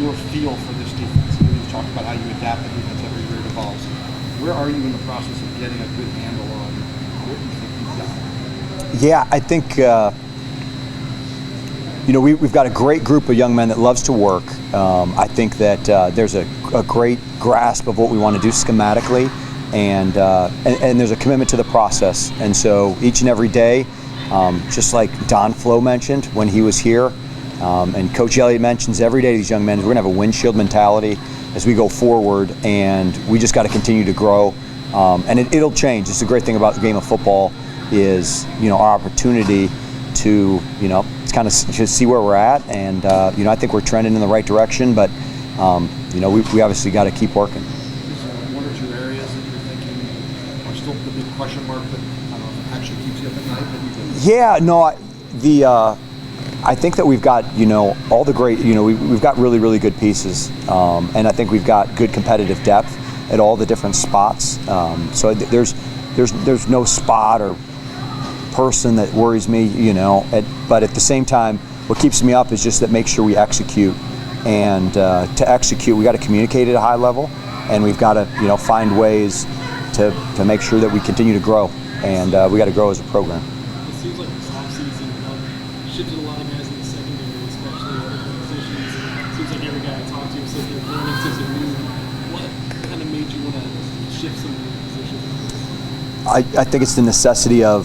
your feel for this defense? You talked about how you adapt the defense every year it evolves. Where are you in the process of getting a good handle on what you think you've got? Yeah, I think we've got a great group of young men that loves to work. I think that there's a great grasp of what we want to do schematically, and there's a commitment to the process. And so each and every day, just like Don Flo mentioned when he was here, and Coach Elliott mentions every day to these young men, we're going to have a windshield mentality as we go forward, and we just got to continue to grow. And it'll change. It's the great thing about the game of football is, our opportunity to, kind of just see where we're at. And, I think we're trending in the right direction, but, we obviously got to keep working. Is there one or two areas that you're thinking are still the big question mark that, I don't know, if it actually keeps you up at night? Yeah, no, I think that we've got, all the great, we've got really, really good pieces. And I think we've got good competitive depth at all the different spots. So there's no spot or person that worries me, but at the same time, what keeps me up is just that make sure we execute. And to execute, we got to communicate at a high level, and we've got to, find ways to make sure that we continue to grow. And we got to grow as a program. It seems like this offseason shifted a lot of guys in the secondary, especially at different positions. It seems like every guy I talked to said they're learning something new. What kind of made you want to shift some of the positions? I think it's the necessity of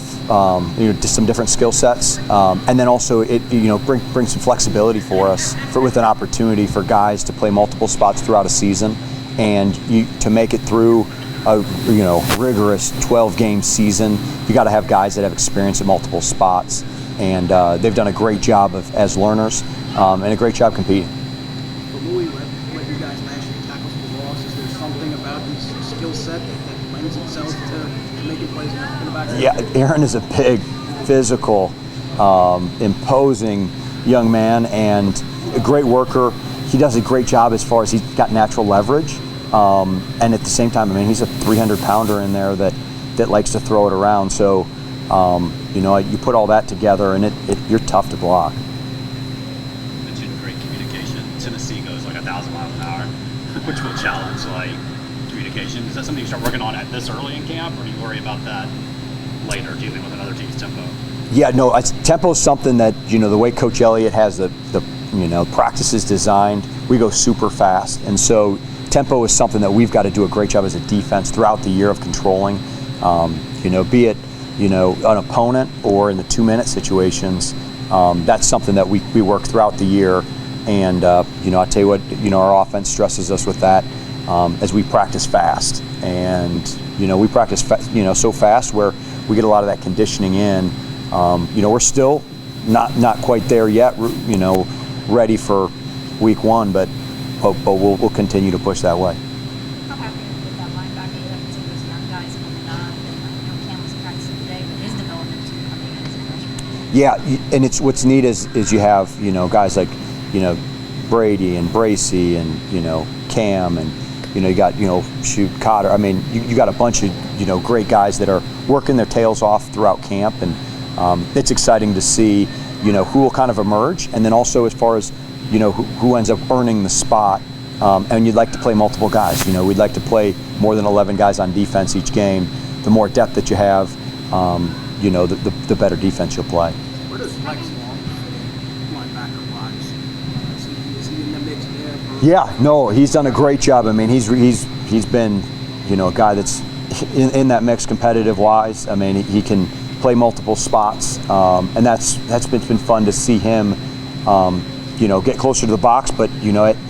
just some different skill sets, and then also it bring some flexibility for us with an opportunity for guys to play multiple spots throughout a season, and to make it through a rigorous 12-game season. You got to have guys that have experience at multiple spots, and they've done a great job as learners and a great job competing. For Louis, what you guys mentioned, tackles for loss, is there something about his skill set that lends itself to making plays in the back? Yeah, Aaron is a big, physical, imposing young man and a great worker. He does a great job as far as he's got natural leverage. And at the same time, he's a 300-pounder in there that likes to throw it around. So, you put all that together, and you're tough to block. You mentioned great communication. Tennessee goes like 1,000 miles an hour, which will challenge communication. Is that something you start working on at this early in camp, or do you worry about that later, dealing with another team's tempo? Yeah, no, tempo is something that, the way Coach Elliott has the practices designed, we go super fast. And so tempo is something that we've got to do a great job as a defense throughout the year of controlling, be it, an opponent or in the 2-minute situations. That's something that we work throughout the year. And, I'll tell you what, our offense stresses us with that as we practice fast. And, we practice, so fast where we get a lot of that conditioning in. We're still not quite there yet, ready for week 1, but we'll continue to push that way. How happy are you with that linebacker? You have some of those young guys coming on, and Cam was practicing today, but his development too coming in as a freshman. Yeah, and it's what's neat is you have guys like Brady and Bracey and Cam and you got Cotter. You got a bunch of great guys that are working their tails off throughout camp, and it's exciting to see who will kind of emerge, and then also as far as who ends up earning the spot. And you'd like to play multiple guys. We'd like to play more than 11 guys on defense each game. The more depth that you have, the better defense you'll play. Where does Lex Long fit linebacker-wise? Is he in the mix there? Yeah, no, he's done a great job. He's been, a guy that's in that mix competitive-wise. He can play multiple spots, and that's been fun to see him. Get closer to the box, but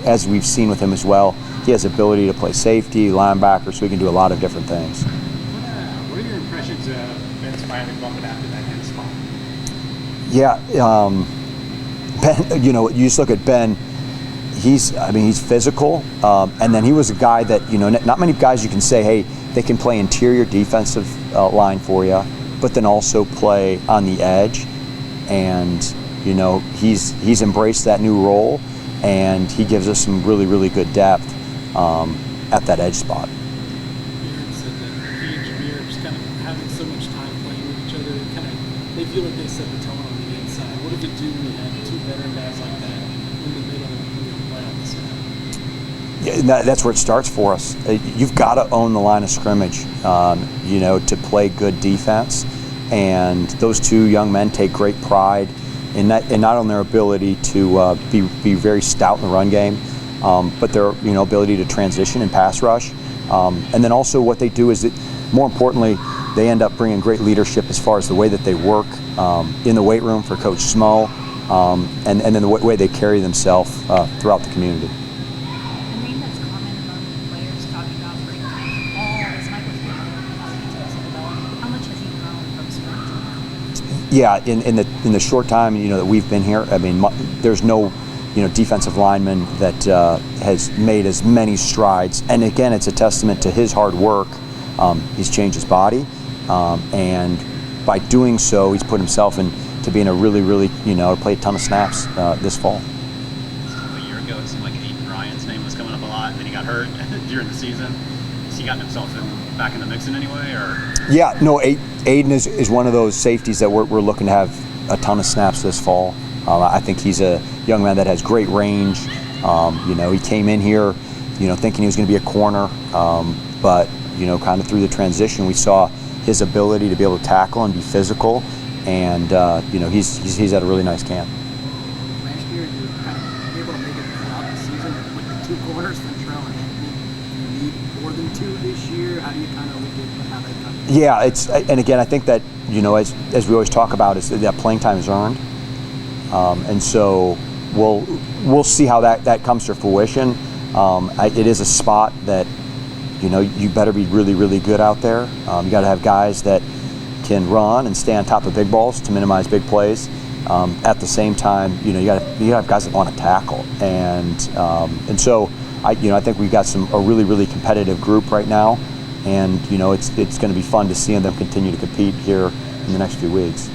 as we've seen with him as well, he has the ability to play safety, linebacker, so he can do a lot of different things. What are your impressions of Ben's finally bumping after that end spot? Yeah, Ben. You just look at Ben. He's physical, and then he was a guy that not many guys you can say, hey, they can play interior defensive line for you, but then also play on the edge, and he's embraced that new role, and he gives us some really, really good depth at that edge spot. Aaron said that he and Jameer just kind of having so much time playing with each other, they feel like they set the tone on the inside. What does it do when you have two veteran guys like that in the middle of the playoffs? That's where it starts for us. You've got to own the line of scrimmage, to play good defense. And those two young men take great pride in that, and not only their ability to be very stout in the run game, but their ability to transition and pass rush. And then also what they do is that, more importantly, they end up bringing great leadership as far as the way that they work in the weight room for Coach Smo, and then the way they carry themselves throughout the community. The name that's common among players talking about breaking the ball is Michael Jordan. How much has he grown from spring to now? Yeah, in the short time that we've been here, I mean, there's no defensive lineman that has made as many strides. And again, it's a testament to his hard work. He's changed his body, and by doing so, he's put himself into being a really play a ton of snaps this fall. A year ago, it seemed like Aiden Ryan's name was coming up a lot, and then he got hurt during the season. Has he gotten himself back in the mix in any way, or? Yeah, no, Aiden is one of those safeties that we're looking to have a ton of snaps this fall. I think he's a young man that has great range. He came in here, thinking he was going to be a corner, but kind of through the transition, we saw his ability to be able to tackle and be physical, and he's had a really nice camp. Last year, you were kind of able to make it throughout the season with the two corners, Ventrell and Anthony. You need more than two this year. How do you kind of look at how they come? Yeah, and again, I think that as we always talk about, is that playing time is earned, and so we'll see how that comes to fruition. It is a spot that you better be really good out there. You got to have guys that can run and stay on top of big balls to minimize big plays. At the same time, you got to have guys that want to tackle, and so I think we've got a really competitive group right now, and it's going to be fun to see them continue to compete here in the next few weeks.